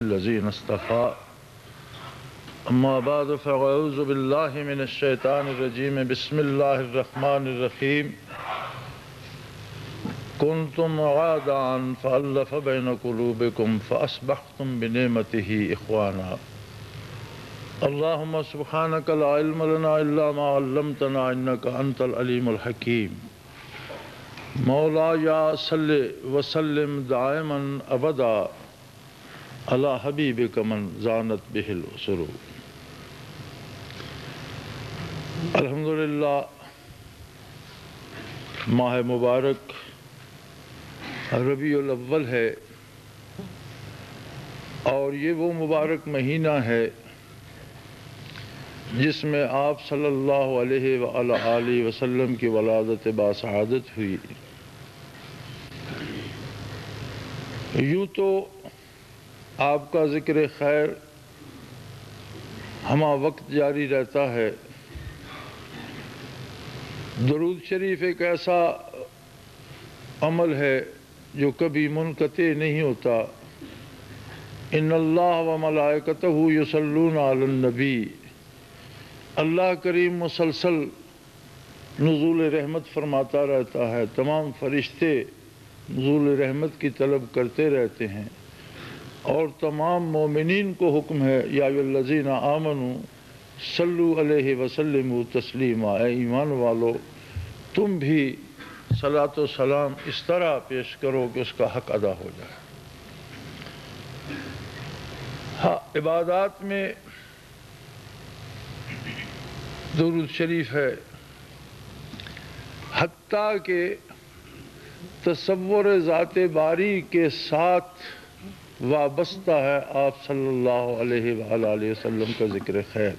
الذين اصطفى أما بعد فأعوذ بالله من الشيطان الرجيم بسم الله الرحمن الرحيم كنتم أعداء فألف بين قلوبكم فأصبحتم بنعمته إخوانا اللهم سبحانك لا علم لنا إلا ما علمتنا إنك أنت العليم الحكيم مولاي صل وسلم دائما أبدا على حبيبك من زانت به الأسر. الحمدللہ ماہ مبارک ربیع الاول ہے اور یہ وہ مبارک مہینہ ہے جس میں آپ صلی اللہ علیہ وآلہ وسلم کی ولادت باسعادت ہوئی. یوں تو آپ کا ذکر خیر ہمہ وقت جاری رہتا ہے. درود شریف ایک ایسا عمل ہے جو کبھی منقطع نہیں ہوتا. ان اللہ و ملائکتہ یصلون علی النبی. اللہ کریم مسلسل نزول رحمت فرماتا رہتا ہے. تمام فرشتے نزول رحمت کی طلب کرتے رہتے ہیں اور تمام مومنین کو حکم ہے یا الذین آمنوا صلو علیہ وسلموا تسلیما. اے ایمان والو تم بھی صلاۃ و سلام اس طرح پیش کرو کہ اس کا حق ادا ہو جائے. ہاں، عبادات میں درود شریف ہے، حتیٰ کہ تصور ذات باری کے ساتھ وابستہ ہے آپ صلی اللہ علیہ وآلہ وسلم کا ذکر خیر.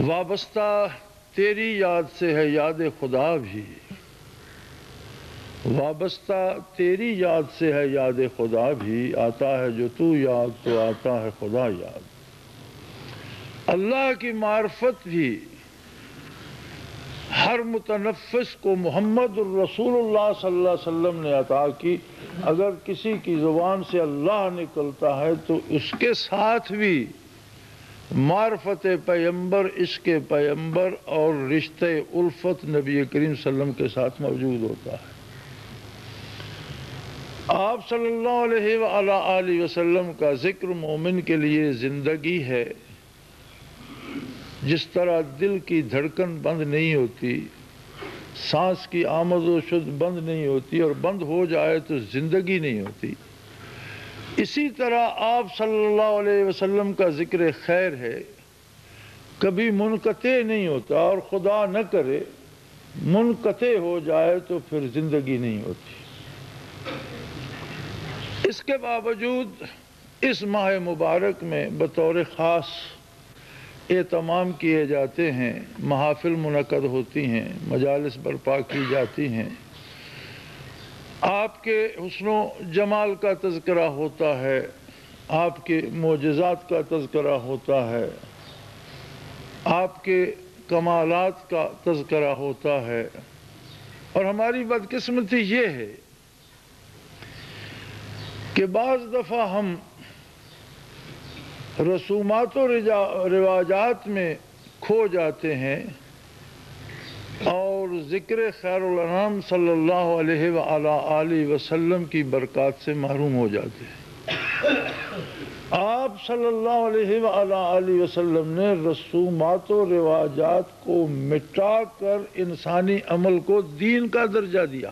وابستہ تیری یاد سے ہے یاد خدا بھی. وابستہ تیری یاد سے ہے یاد خدا بھی. آتا ہے جو تو یاد تو آتا ہے خدا یاد. اللہ کی معرفت بھی ہر متنفس کو محمد الرسول اللہ صلی اللہ علیہ وسلم نے عطا کی. اگر کسی کی زبان سے اللہ نکلتا ہے تو اس کے ساتھ بھی معرفت پیغمبر، عشق پیغمبر اور رشتہ الفت نبی کریم صلی اللہ علیہ وسلم کے ساتھ موجود ہوتا ہے. آپ صلی اللہ علیہ وآلہ وسلم کا ذکر مومن کے لیے زندگی ہے. جس طرح دل کی دھڑکن بند نہیں ہوتی، سانس کی آمد و شد بند نہیں ہوتی اور بند ہو جائے تو زندگی نہیں ہوتی، اسی طرح آپ صلی اللہ علیہ وسلم کا ذکر خیر ہے. کبھی منقطع نہیں ہوتا اور خدا نہ کرے منقطع ہو جائے تو پھر زندگی نہیں ہوتی. اس کے باوجود اس ماہ مبارک میں بطور خاص اہتمام کیے جاتے ہیں، محافل منعقد ہوتی ہیں، مجالس برپا کی جاتی ہیں، آپ کے حسن و جمال کا تذکرہ ہوتا ہے، آپ کے معجزات کا تذکرہ ہوتا ہے، آپ کے کمالات کا تذکرہ ہوتا ہے. اور ہماری بدقسمتی یہ ہے کہ بعض دفعہ ہم رسومات و رواجات میں کھو جاتے ہیں اور ذکر خیر الانام صلی اللہ علیہ وآلہ وسلم کی برکات سے محروم ہو جاتے ہیں. آپ صلی اللہ علیہ وآلہ وسلم نے رسومات و رواجات کو مٹا کر انسانی عمل کو دین کا درجہ دیا.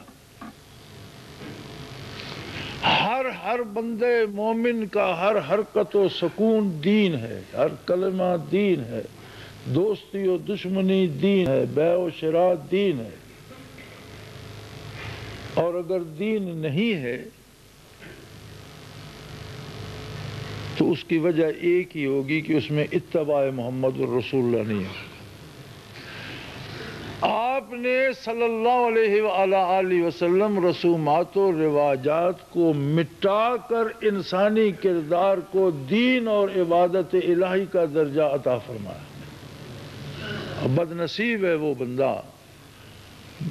ہر بندے مومن کا ہر حرکت و سکون دین ہے، ہر کلمہ دین ہے، دوستی و دشمنی دین ہے، بیع و شراء دین ہے. اور اگر دین نہیں ہے تو اس کی وجہ ایک ہی ہوگی کہ اس میں اتباع محمد الرسول اللہ نہیں ہے. آپ نے صلی اللہ علیہ وآلہ وسلم رسومات و رواجات کو مٹا کر انسانی کردار کو دین اور عبادت الہی کا درجہ عطا فرمایا. بد نصیب ہے وہ بندہ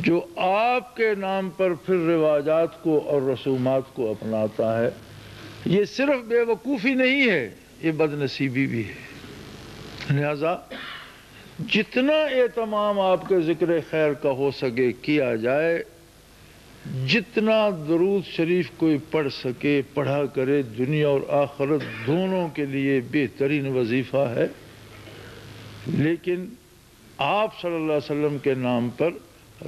جو آپ کے نام پر پھر رواجات کو اور رسومات کو اپناتا ہے. یہ صرف بے وقوفی نہیں ہے، یہ بد نصیبی بھی ہے۔ لہذا جتنا اہتمام آپ کے ذکر خیر کا ہو سکے کیا جائے، جتنا درود شریف کوئی پڑھ سکے پڑھا کرے، دنیا اور آخرت دونوں کے لیے بہترین وظیفہ ہے۔ لیکن آپ صلی اللہ علیہ وسلم کے نام پر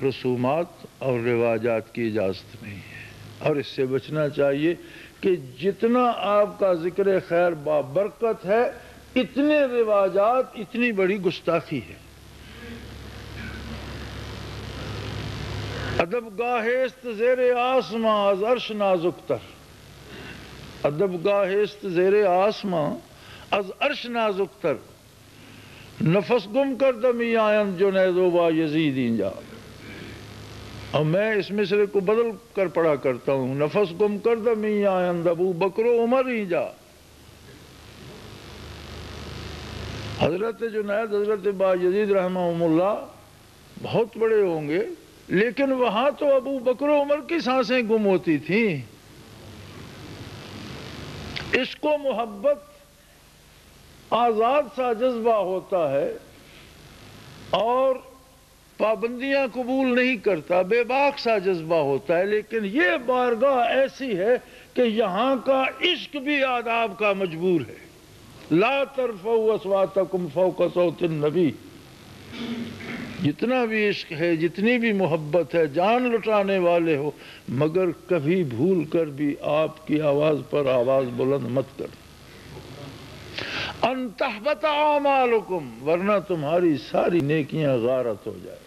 رسومات اور رواجات کی اجازت نہیں ہے، اور اس سے بچنا چاہیے کہ جتنا آپ کا ذکر خیر بابرکت ہے، اتنے رواجات اتنی بڑی گستاخی ہے۔ ادب گاہست زیر آسماں از عرش نازک تر، ادب گاہست زیر آسماں از عرش نازک تر، نفس گم کر دمی آئند جنید و با یزید اینجا۔ اور میں اس مصرے کو بدل کر پڑھا کرتا ہوں، نفس گم کر دمی آئند ابو بکر و عمر اینجا۔ حضرت جنید، حضرت با یزید رحمہم اللہ بہت بڑے ہوں گے، لیکن وہاں تو ابو بکر و عمر کی سانسیں گم ہوتی تھیں۔ عشق و محبت آزاد سا جذبہ ہوتا ہے اور پابندیاں قبول نہیں کرتا، بے باک سا جذبہ ہوتا ہے، لیکن یہ بارگاہ ایسی ہے کہ یہاں کا عشق بھی آداب کا مجبور ہے۔ لا ترفعوا اصواتکم فوق صوت النبی، جتنا بھی عشق ہے، جتنی بھی محبت ہے، جان لٹانے والے ہو، مگر کبھی بھول کر بھی آپ کی آواز پر آواز بلند مت کر، ان تحبط اعمالکم، ورنہ تمہاری ساری نیکیاں غارت ہو جائے۔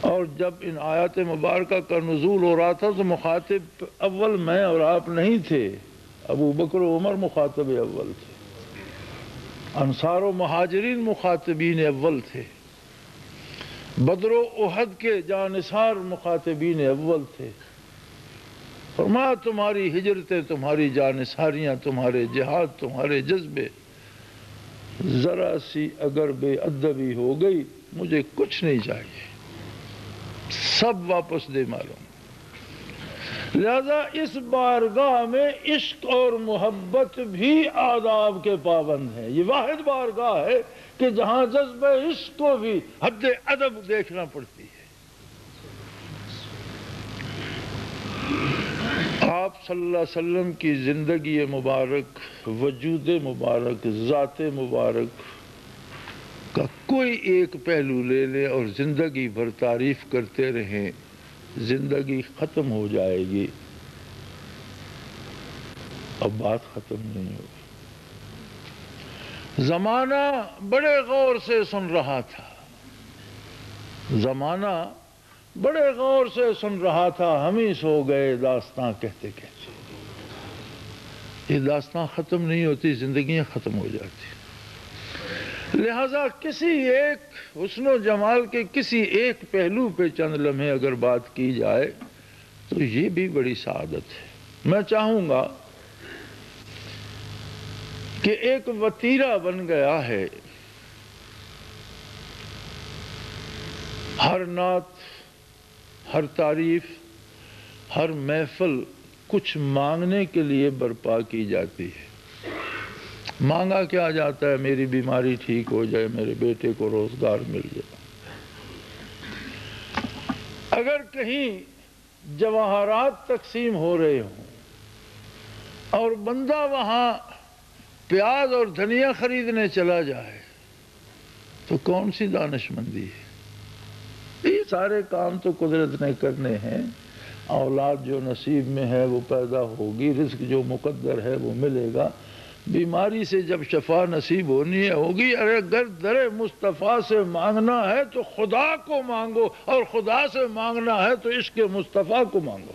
اور جب ان آیات مبارکہ کا نزول ہو رہا تھا تو مخاطب اول میں اور آپ نہیں تھے، ابو بکر و عمر مخاطب اول تھے، انصار و مہاجرین مخاطبین اول تھے، بدر و احد کے جانثار مخاطبین اول تھے۔ فرمایا تمہاری ہجرتیں، تمہاری جانثاریاں، تمہارے جہاد، تمہارے جذبے، ذرا سی اگر بے ادبی ہو گئی مجھے کچھ نہیں چاہیے، سب واپس دے معلوم۔ لہذا اس بارگاہ میں عشق اور محبت بھی آداب کے پابند ہیں۔ یہ واحد بارگاہ ہے کہ جہاں جذبہ عشق کو بھی حد ادب دیکھنا پڑتی ہے۔ آپ صلی اللہ علیہ وسلم کی زندگی مبارک، وجود مبارک، ذات مبارک کا کوئی ایک پہلو لے لیں اور زندگی بھر تعریف کرتے رہیں، زندگی ختم ہو جائے گی، اب بات ختم نہیں ہوگی۔ زمانہ بڑے غور سے سن رہا تھا، زمانہ بڑے غور سے سن رہا تھا، ہم ہی سو گئے داستاں کہتے کہتے۔ یہ داستاں ختم نہیں ہوتی، زندگیاں ختم ہو جاتی۔ لہذا کسی ایک حسن و جمال کے کسی ایک پہلو پہ چند لمحے اگر بات کی جائے تو یہ بھی بڑی سعادت ہے۔ میں چاہوں گا کہ ایک وتیرہ بن گیا ہے، ہر نعت، ہر تعریف، ہر محفل کچھ مانگنے کے لیے برپا کی جاتی ہے۔ مانگا کیا جاتا ہے؟ میری بیماری ٹھیک ہو جائے، میرے بیٹے کو روزگار مل جائے۔ اگر کہیں جواہرات تقسیم ہو رہے ہوں اور بندہ وہاں پیاز اور دھنیا خریدنے چلا جائے تو کون سی دانش مندی ہے؟ یہ سارے کام تو قدرت نے کرنے ہیں، اولاد جو نصیب میں ہے وہ پیدا ہوگی، رزق جو مقدر ہے وہ ملے گا، بیماری سے جب شفا نصیب ہونی ہے ہوگی۔ اگر در مصطفیٰ سے مانگنا ہے تو خدا کو مانگو، اور خدا سے مانگنا ہے تو عشق مصطفیٰ کو مانگو۔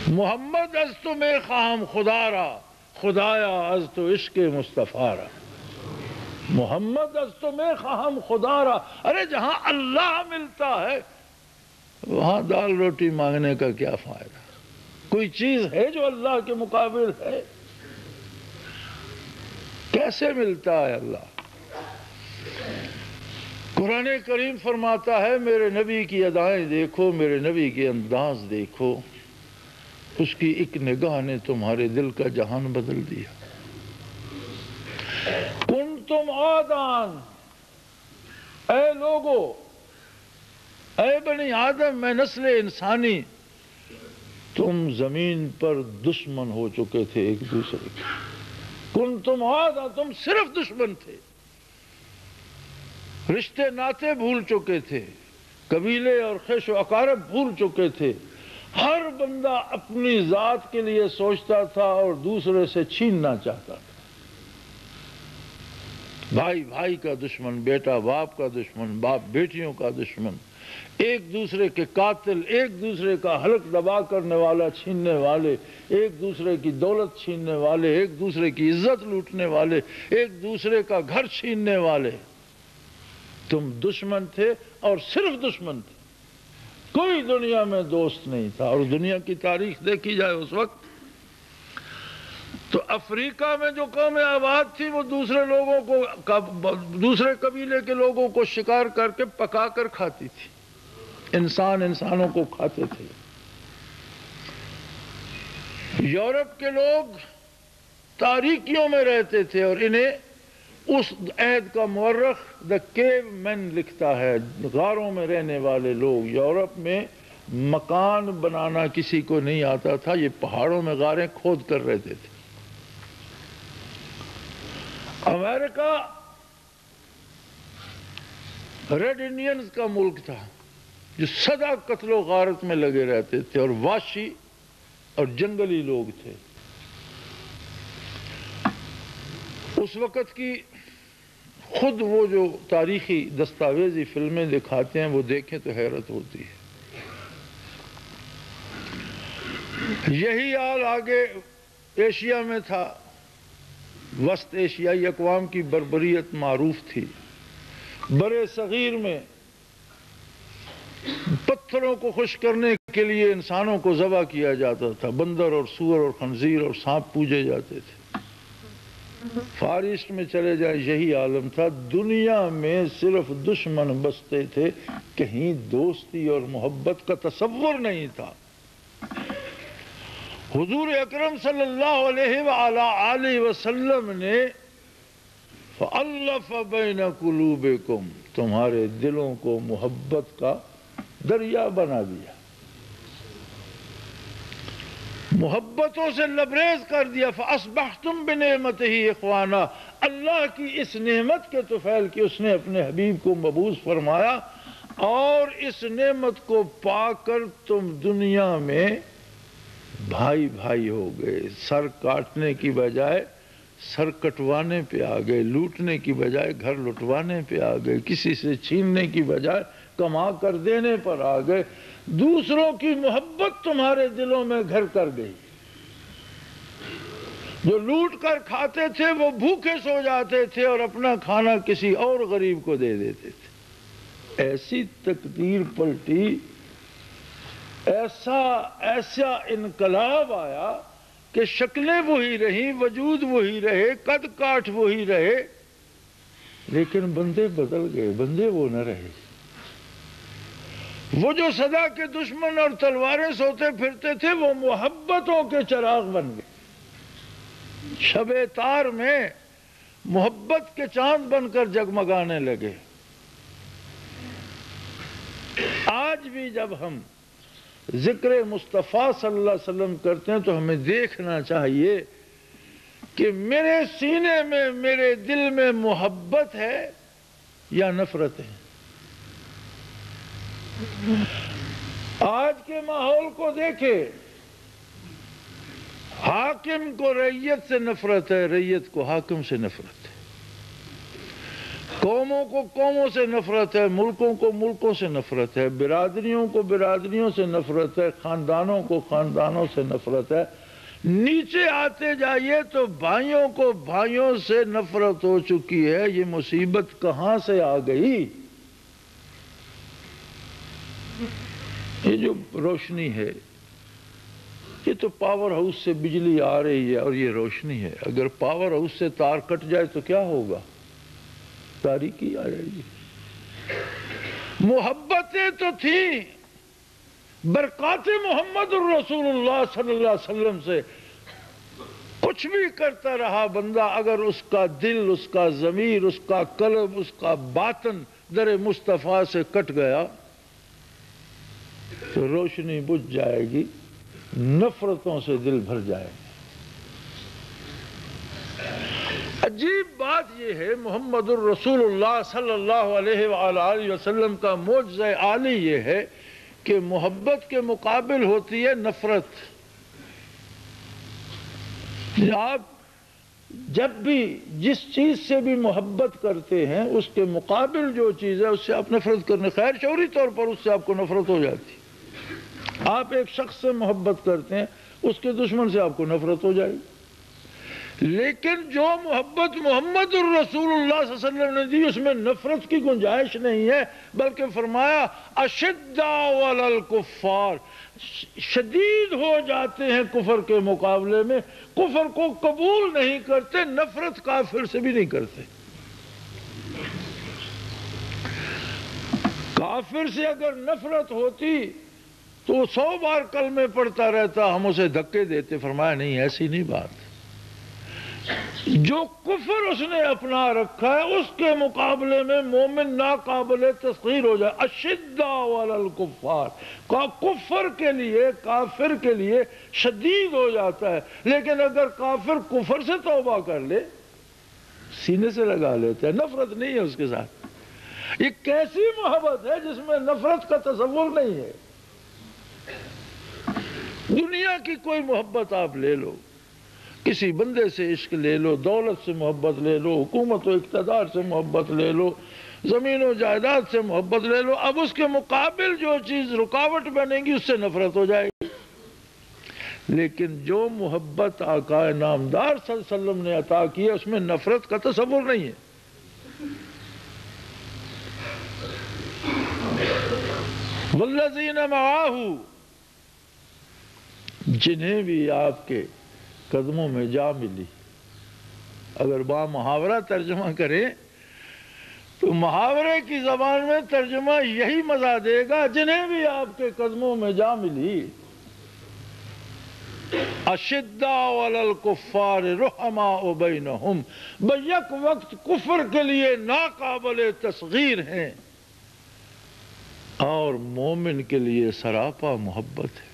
محمد از تو میں خواہم خدا را، خدایا از تو عشق مصطفیٰ را۔ محمد از تو میں خواہم خدا را، ارے جہاں اللہ ملتا ہے وہاں دال روٹی مانگنے کا کیا فائدہ؟ کوئی چیز ہے جو اللہ کے مقابل ہے؟ کیسے ملتا ہے اللہ؟ قرآن کریم فرماتا ہے میرے نبی کی ادائیں دیکھو، میرے نبی کے انداز دیکھو، اس کی ایک نگاہ نے تمہارے دل کا جہان بدل دیا۔ کنتم آدان، اے لوگو، اے بنی آدم، میں نسل انسانی، تم زمین پر دشمن ہو چکے تھے ایک دوسرے کے۔ کنتم آدان، تم صرف دشمن تھے، رشتے ناطے بھول چکے تھے، قبیلے اور خیش و اقارب بھول چکے تھے، ہر بندہ اپنی ذات کے لیے سوچتا تھا اور دوسرے سے چھیننا چاہتا تھا۔ بھائی بھائی کا دشمن، بیٹا باپ کا دشمن، باپ بیٹیوں کا دشمن، ایک دوسرے کے قاتل، ایک دوسرے کا حلق دبا کرنے والا، چھیننے والے، ایک دوسرے کی دولت چھیننے والے، ایک دوسرے کی عزت لوٹنے والے، ایک دوسرے کا گھر چھیننے والے۔ تم دشمن تھے اور صرف دشمن تھے، کوئی دنیا میں دوست نہیں تھا۔ اور دنیا کی تاریخ دیکھی جائے اس وقت تو افریقہ میں جو قوم آباد تھی وہ دوسرے لوگوں کو، دوسرے قبیلے کے لوگوں کو شکار کر کے پکا کر کھاتی تھی، انسان انسانوں کو کھاتے تھے۔ یورپ کے لوگ تاریکیوں میں رہتے تھے اور انہیں اس عہد کا مورخ دا کیو مین لکھتا ہے، غاروں میں رہنے والے لوگ۔ یورپ میں مکان بنانا کسی کو نہیں آتا تھا، یہ پہاڑوں میں غاریں کھود کر رہتے تھے۔ امریکہ ریڈ انڈینز کا ملک تھا جو سدا قتل و غارت میں لگے رہتے تھے اور وحشی اور جنگلی لوگ تھے۔ اس وقت کی خود وہ جو تاریخی دستاویزی فلمیں دکھاتے ہیں وہ دیکھیں تو حیرت ہوتی ہے۔ یہی حال آگے ایشیا میں تھا۔ وسط ایشیائی اقوام کی بربریت معروف تھی۔ برے صغیر میں پتھروں کو خشک کرنے کے لیے انسانوں کو ذبح کیا جاتا تھا، بندر اور سور اور خنزیر اور سانپ پوجے جاتے تھے۔ فار ایسٹ میں چلے جائیں یہی عالم تھا۔ دنیا میں صرف دشمن بستے تھے، کہیں دوستی اور محبت کا تصور نہیں تھا۔ حضور اکرم صلی اللہ علیہ وآلہ وسلم نے فَأَلَّفَ بَيْنَ قُلُوبِكُمْ، تمہارے دلوں کو محبت کا دریا بنا دیا، محبتوں سے لبریز کر دیا۔ فَأَصْبَحْتُمْ بِنِعْمَتِهِ إِخْوَانًا، اللہ کی اس نعمت کے طفیل کی اس نے اپنے حبیب کو مبعوث فرمایا، اور اس نعمت کو پا کر تم دنیا میں بھائی بھائی ہو گئے۔ سر کاٹنے کی بجائے سر کٹوانے پہ آ گئے، لوٹنے کی بجائے گھر لٹوانے پہ آ گئے، کسی سے چھیننے کی بجائے کما کر دینے پر آ گئے۔ دوسروں کی محبت تمہارے دلوں میں گھر کر گئی۔ جو لوٹ کر کھاتے تھے وہ بھوکے سو جاتے تھے اور اپنا کھانا کسی اور غریب کو دے دیتے تھے۔ ایسی تقدیر پلٹی، ایسا انقلاب آیا کہ شکلیں وہی رہیں، وجود وہی رہے، قد کاٹ وہی رہے، لیکن بندے بدل گئے، بندے وہ نہ رہے۔ وہ جو سدا کے دشمن اور تلواریں سوتے پھرتے تھے وہ محبتوں کے چراغ بن گئے، شب تار میں محبت کے چاند بن کر جگمگانے لگے۔ آج بھی جب ہم ذکر مصطفیٰ صلی اللہ علیہ وسلم کرتے ہیں تو ہمیں دیکھنا چاہیے کہ میرے سینے میں، میرے دل میں محبت ہے یا نفرت ہے۔ آج کے ماحول کو دیکھیں، حاکم کو رعیت سے نفرت ہے، رعیت کو حاکم سے نفرت ہے، قوموں کو قوموں سے نفرت ہے، ملکوں کو ملکوں سے نفرت ہے، برادریوں کو برادریوں سے نفرت ہے، خاندانوں کو خاندانوں سے نفرت ہے۔ نیچے آتے جائیے تو بھائیوں کو بھائیوں سے نفرت ہو چکی ہے۔ یہ مصیبت کہاں سے آ گئی؟ یہ جو روشنی ہے یہ تو پاور ہاؤس سے بجلی آ رہی ہے اور یہ روشنی ہے۔ اگر پاور ہاؤس سے تار کٹ جائے تو کیا ہوگا؟ تاریکی آ جائے گی۔ محبتیں تو تھیں، برکات محمد الرسول اللہ صلی اللہ علیہ وسلم سے کچھ بھی کرتا رہا بندہ، اگر اس کا دل، اس کا ضمیر، اس کا قلب، اس کا باطن در مصطفیٰ سے کٹ گیا تو روشنی بجھ جائے گی، نفرتوں سے دل بھر جائے گا۔ عجیب بات یہ ہے، محمد الرسول اللہ صلی اللہ علیہ وآلہ وسلم کا معجزہ عالی یہ ہے کہ محبت کے مقابل ہوتی ہے نفرت۔ آپ جب بھی جس چیز سے بھی محبت کرتے ہیں اس کے مقابل جو چیز ہے اس سے آپ نفرت کرنے، خیر شعوری طور پر اس سے آپ کو نفرت ہو جاتی۔ آپ ایک شخص سے محبت کرتے ہیں، اس کے دشمن سے آپ کو نفرت ہو جائے گی۔ لیکن جو محبت محمد الرسول اللہ صلی اللہ علیہ وسلم نے دی اس میں نفرت کی گنجائش نہیں ہے، بلکہ فرمایا اشداء علی الکفار، شدید ہو جاتے ہیں کفر کے مقابلے میں، کفر کو قبول نہیں کرتے، نفرت کافر سے بھی نہیں کرتے۔ کافر سے اگر نفرت ہوتی تو 100 بار کلمے پڑھتا رہتا، ہم اسے دھکے دیتے۔ فرمایا نہیں، ایسی نہیں بات۔ جو کفر اس نے اپنا رکھا ہے اس کے مقابلے میں مومن ناقابل تسخیر ہو جائے۔ اشداء علی الکفار، کفر کے لیے، کافر کے لیے شدید ہو جاتا ہے، لیکن اگر کافر کفر سے توبہ کر لے سینے سے لگا لیتا ہے، نفرت نہیں ہے اس کے ساتھ۔ یہ کیسی محبت ہے جس میں نفرت کا تصور نہیں ہے؟ دنیا کی کوئی محبت آپ لے لو، کسی بندے سے عشق لے لو، دولت سے محبت لے لو، حکومت و اقتدار سے محبت لے لو، زمین و جائیداد سے محبت لے لو، اب اس کے مقابل جو چیز رکاوٹ بنے گی اس سے نفرت ہو جائے گی۔ لیکن جو محبت آقا نامدار صلی اللہ علیہ وسلم نے عطا کی ہے اس میں نفرت کا تصور نہیں ہے۔ والذین معاہ، جنہیں بھی آپ کے قدموں میں جا ملی۔ اگر با محاورہ ترجمہ کریں تو محاورے کی زبان میں ترجمہ یہی مزہ دے گا، جنہیں بھی آپ کے قدموں میں جا ملی۔ اشداء علی الکفار رحماء بینہم، بیک وقت کفر کے لیے ناقابل تصغیر ہیں اور مومن کے لیے سراپا محبت ہے۔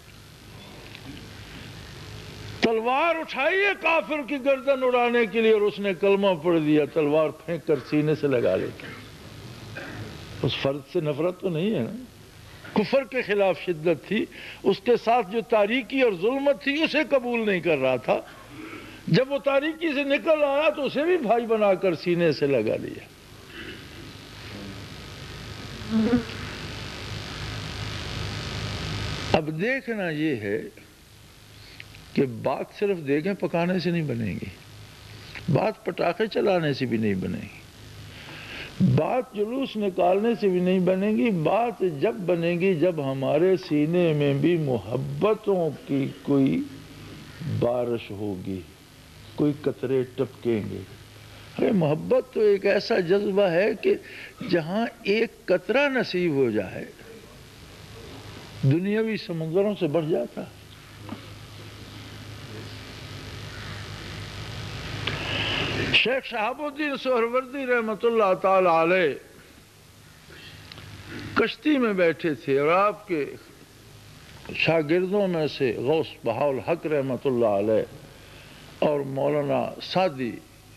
تلوار اٹھائیے کافر کی گردن اڑانے کے لیے اور اس نے کلمہ پڑھ دیا، تلوار پھینک کر سینے سے لگا لیتے، اس فرد سے نفرت تو نہیں ہے نا؟ کفر کے خلاف شدت تھی، اس کے ساتھ جو تاریکی اور ظلمت تھی اسے قبول نہیں کر رہا تھا، جب وہ تاریکی سے نکل آیا تو اسے بھی بھائی بنا کر سینے سے لگا لیا۔ اب دیکھنا یہ ہے کہ بات صرف دیگیں پکانے سے نہیں بنے گی، بات پٹاخے چلانے سے بھی نہیں بنے گی، بات جلوس نکالنے سے بھی نہیں بنے گی۔ بات جب بنے گی جب ہمارے سینے میں بھی محبتوں کی کوئی بارش ہوگی، کوئی قطرے ٹپکیں گے۔ ارے محبت تو ایک ایسا جذبہ ہے کہ جہاں ایک قطرہ نصیب ہو جائے دنیاوی سمندروں سے بڑھ جاتا۔ شیخ شہاب الدین سہروردی رحمۃ اللہ تعالی علیہ کشتی میں بیٹھے تھے اور آپ کے شاگردوں میں سے غوث بہاءالحق رحمۃ اللہ علیہ اور مولانا سعدی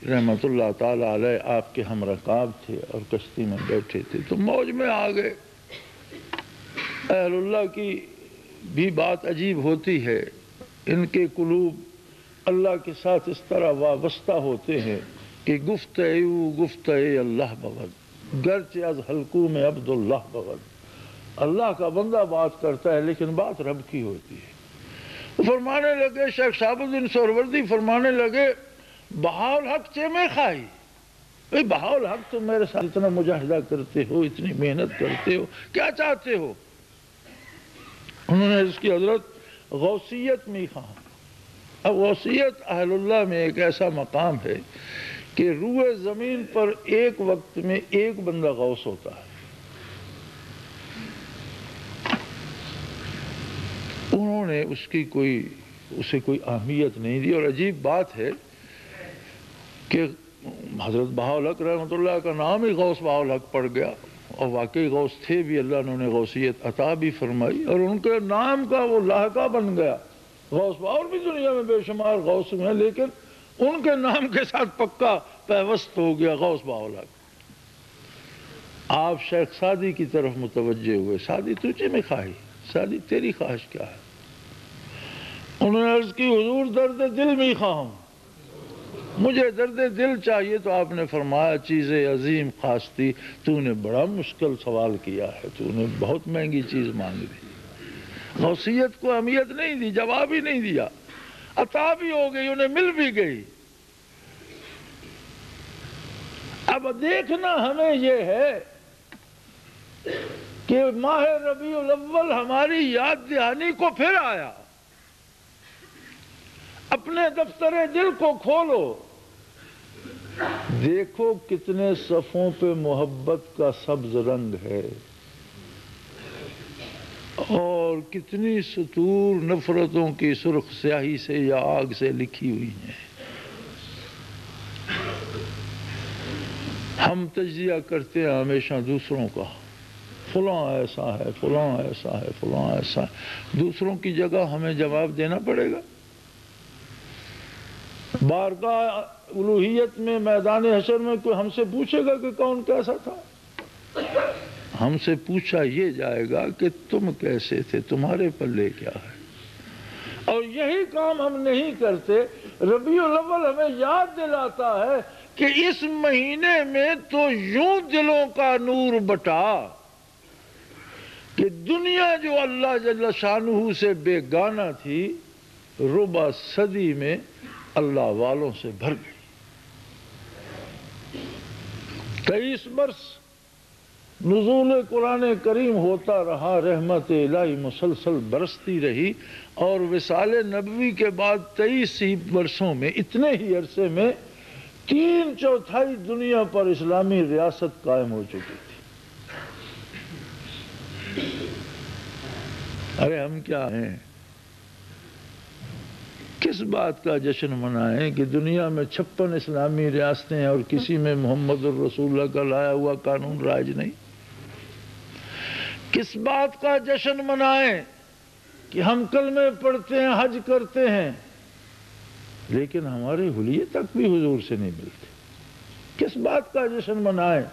رحمۃ اللہ تعالی علیہ آپ کے ہم رکاب تھے اور کشتی میں بیٹھے تھے تو موج میں آ گئے۔ اہل اللہ کی بھی بات عجیب ہوتی ہے، ان کے قلوب اللہ کے ساتھ اس طرح وابستہ ہوتے ہیں کہ گفتے اللہ بود، گرچہ از حلقوں میں عبد اللہ بود، اللہ کا بندہ بات کرتا ہے لیکن بات رب کی ہوتی ہے۔ فرمانے لگے شیخ شہاب الدین سہروردی فرمانے لگے بہاءالحق چیمے خائی، بھئی بہاءالحق تم میرے ساتھ اتنا مجاہدہ کرتے ہو، اتنی محنت کرتے ہو، کیا چاہتے ہو؟ انہوں نے اس کی حضرت غوثیت میں خواہاں۔ اب غوثیت اہل اللہ میں ایک ایسا مقام ہے کہ روئے زمین پر ایک وقت میں ایک بندہ غوث ہوتا ہے، انہوں نے اسے کوئی اہمیت نہیں دی. اور عجیب بات ہے کہ حضرت بہاءالحق رحمۃ اللہ کا نام ہی غوث بہاءالحق پڑ گیا، اور واقعی غوث تھے بھی، اللہ نے انہیں غوثیت عطا بھی فرمائی، اور ان کے نام کا وہ لاحقہ بن گیا غوث. اور بھی دنیا میں بے شمار غوث ہیں، لیکن ان کے نام کے ساتھ پکا پیوست ہو گیا غوث بہاءالحق. آپ شیخ سعدی کی طرف متوجہ ہوئے. سعدی تجھے میں خواہی، سعدی تیری خواہش کیا ہے؟ انہوں نے عرض کی حضور درد دل میں خواہوں، مجھے درد دل چاہیے. تو آپ نے فرمایا چیز عظیم خواستی، تو نے بڑا مشکل سوال کیا ہے، تو نے بہت مہنگی چیز مانگ لی. غوثیت کو اہمیت نہیں دی، جواب ہی نہیں دیا، عطا بھی ہو گئی، انہیں مل بھی گئی. اب دیکھنا ہمیں یہ ہے کہ ماہ ربیع الاول ہماری یاد دہانی کو پھر آیا. اپنے دفتر دل کو کھولو، دیکھو کتنے صفوں پہ محبت کا سبز رنگ ہے اور کتنی سطور نفرتوں کی سرخ سیاہی سے یا آگ سے لکھی ہوئی ہیں. ہم تجزیہ کرتے ہیں ہمیشہ دوسروں کا، فلاں ایسا ہے، فلاں ایسا ہے، فلاں ایسا ہے. دوسروں کی جگہ ہمیں جواب دینا پڑے گا. بارگاہ الوہیت میں میدان حشر میں کوئی ہم سے پوچھے گا کہ کون کیسا تھا؟ ہم سے پوچھا یہ جائے گا کہ تم کیسے تھے، تمہارے پلے کیا ہے. اور یہی کام ہم نہیں کرتے. ربیع الاول ہمیں یاد دلاتا ہے کہ اس مہینے میں تو یوں دلوں کا نور بٹا کہ دنیا جو اللہ جل شانہ سے بیگانہ تھی، ربع صدی میں اللہ والوں سے بھر گئی. 23 برس نزول قرآن کریم ہوتا رہا، رحمت الہی مسلسل برستی رہی، اور وصال نبوی کے بعد 23 ہی برسوں میں، اتنے ہی عرصے میں 3/4 دنیا پر اسلامی ریاست قائم ہو چکی تھی. ارے ہم کیا ہیں؟ کس بات کا جشن منائیں کہ دنیا میں 56 اسلامی ریاستیں ہیں اور کسی میں محمد الرسول اللہ کا لایا ہوا قانون رائج نہیں؟ کس بات کا جشن منائیں کہ ہم کلمے پڑھتے ہیں، حج کرتے ہیں، لیکن ہمارے حلیے تک بھی حضور سے نہیں ملتے؟ کس بات کا جشن منائیں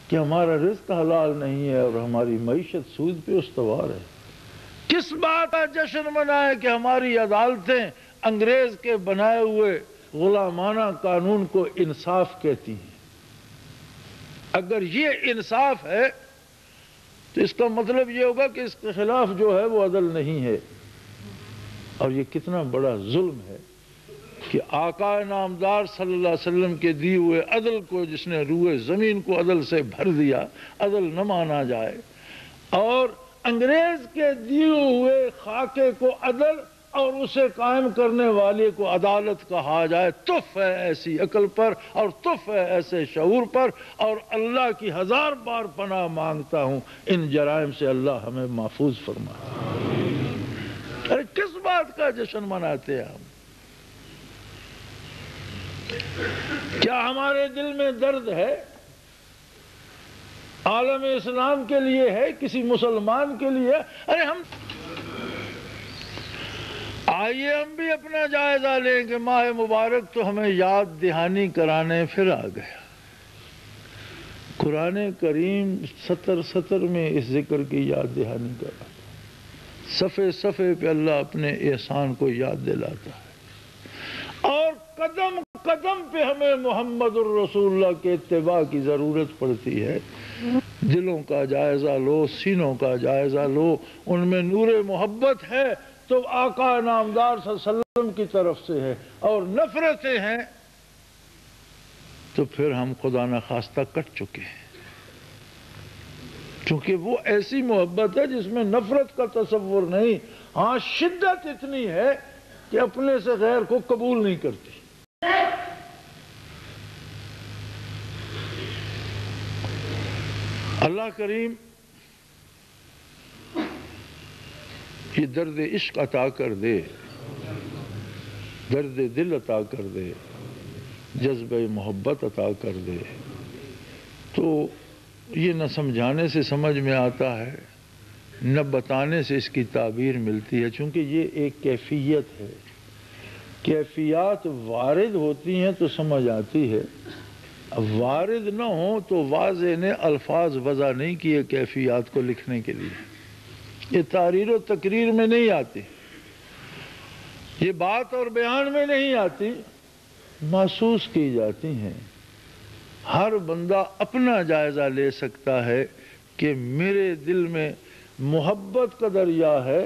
کہ ہمارا رزق حلال نہیں ہے اور ہماری معیشت سود پہ استوار ہے؟ کس بات کا جشن منائیں کہ ہماری عدالتیں انگریز کے بنائے ہوئے غلامانہ قانون کو انصاف کہتی ہیں؟ اگر یہ انصاف ہے تو اس کا مطلب یہ ہوگا کہ اس کے خلاف جو ہے وہ عدل نہیں ہے. اور یہ کتنا بڑا ظلم ہے کہ آقا نامدار صلی اللہ علیہ وسلم کے دیے ہوئے عدل کو جس نے روئے زمین کو عدل سے بھر دیا، عدل نہ مانا جائے، اور انگریز کے دیے ہوئے خاکے کو عدل اور اسے قائم کرنے والے کو عدالت کہا جائے. تف ہے ایسی عقل پر اور تف ہے ایسے شعور پر، اور اللہ کی 1000 بار پناہ مانگتا ہوں ان جرائم سے اللہ ہمیں محفوظ فرمائے. ارے کس بات کا جشن مناتے ہیں ہم؟ کیا ہمارے دل میں درد ہے؟ عالم اسلام کے لیے ہے؟ کسی مسلمان کے لیے؟ ارے ہم آئیے ہم بھی اپنا جائزہ لیں کہ ماہ مبارک تو ہمیں یاد دہانی کرانے پھر آ گیا. قرآن کریم سطر میں اس ذکر کی یاد دہانی کراتا، صفحے صفحے پہ اللہ اپنے احسان کو یاد دلاتا ہے، اور قدم قدم پہ ہمیں محمد الرسول اللہ کے اتباع کی ضرورت پڑتی ہے. دلوں کا جائزہ لو، سینوں کا جائزہ لو، ان میں نور محبت ہے تو آقا نامدار صلی اللہ علیہ وسلم کی طرف سے ہے، اور نفرتیں ہیں تو پھر ہم خدا نخواستہ کٹ چکے ہیں. کیونکہ وہ ایسی محبت ہے جس میں نفرت کا تصور نہیں، ہاں شدت اتنی ہے کہ اپنے سے غیر کو قبول نہیں کرتی. اللہ کریم یہ درد عشق عطا کر دے، درد دل عطا کر دے، جذبہ محبت عطا کر دے۔ تو یہ نہ سمجھانے سے سمجھ میں آتا ہے، نہ بتانے سے اس کی تعبیر ملتی ہے، چونکہ یہ ایک کیفیت ہے۔ کیفیات وارد ہوتی ہیں تو سمجھ آتی ہے، وارد نہ ہوں تو واضح نے الفاظ وضع نہیں کیے کیفیات کو لکھنے کے لیے۔ یہ تحریر و تقریر میں نہیں آتی، یہ بات اور بیان میں نہیں آتی، محسوس کی جاتی ہیں۔ ہر بندہ اپنا جائزہ لے سکتا ہے کہ میرے دل میں محبت کا دریا ہے،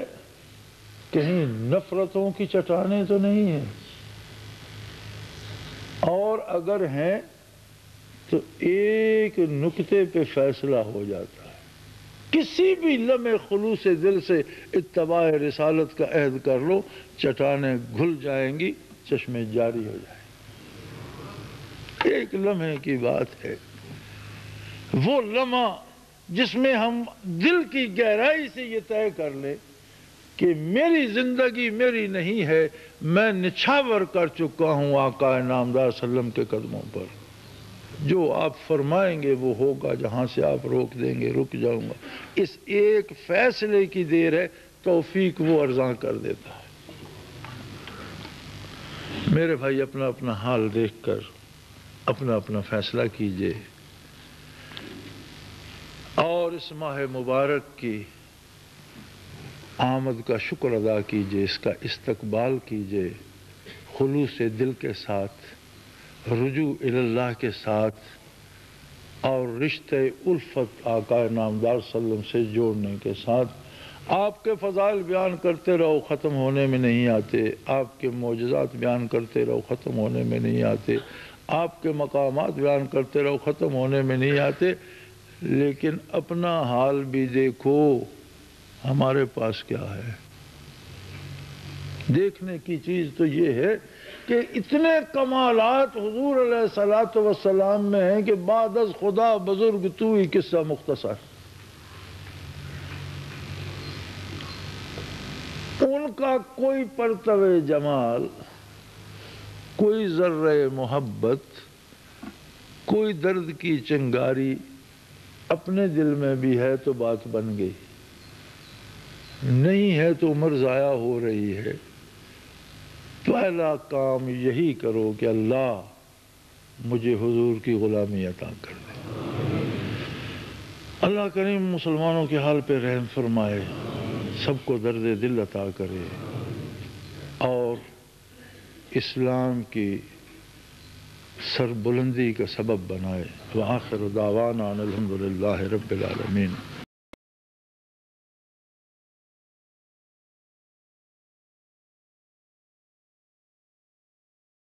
کہیں نفرتوں کی چٹانیں تو نہیں ہیں، اور اگر ہیں تو ایک نکتے پہ فیصلہ ہو جاتا ہے۔ کسی بھی لمحے خلوص دل سے اتباع رسالت کا عہد کر لو، چٹانیں گھل جائیں گی، چشمے جاری ہو جائیں گے۔ ایک لمحے کی بات ہے، وہ لمحہ جس میں ہم دل کی گہرائی سے یہ طے کر لیں کہ میری زندگی میری نہیں ہے، میں نچھاور کر چکا ہوں آقا نامدار صلی اللہ علیہ وسلم کے قدموں پر، جو آپ فرمائیں گے وہ ہوگا، جہاں سے آپ روک دیں گے رک جاؤں گا۔ اس ایک فیصلے کی دیر ہے، توفیق وہ ارزاں کر دیتا ہے۔ میرے بھائی اپنا اپنا حال دیکھ کر اپنا اپنا فیصلہ کیجئے، اور اس ماہ مبارک کی آمد کا شکر ادا کیجئے، اس کا استقبال کیجئے، خلوص دل کے ساتھ، رجوع اللہ کے ساتھ، اور رشتہ الفت آقا نامدار صلی اللہ علیہ وسلم سے جوڑنے کے ساتھ۔ آپ کے فضائل بیان کرتے رہو، ختم ہونے میں نہیں آتے، آپ کے معجزات بیان کرتے رہو، ختم ہونے میں نہیں آتے، آپ کے مقامات بیان کرتے رہو، ختم ہونے میں نہیں آتے، لیکن اپنا حال بھی دیکھو، ہمارے پاس کیا ہے۔ دیکھنے کی چیز تو یہ ہے کہ اتنے کمالات حضور علیہ السلام میں ہیں کہ بعد از خدا بزرگ تو ہی قصہ مختصر۔ ان کا کوئی پرتو جمال، کوئی ذرہ محبت، کوئی درد کی چنگاری اپنے دل میں بھی ہے تو بات بن گئی، نہیں ہے تو عمر ضائع ہو رہی ہے۔ پہلا کام یہی کرو کہ اللہ مجھے حضور کی غلامی عطا کر دے۔ اللہ کریم مسلمانوں کے حال پہ رحم فرمائے، سب کو درد دل عطا کرے، اور اسلام کی سربلندی کا سبب بنائے۔ وآخر دعوانا الحمدللہ رب العالمین۔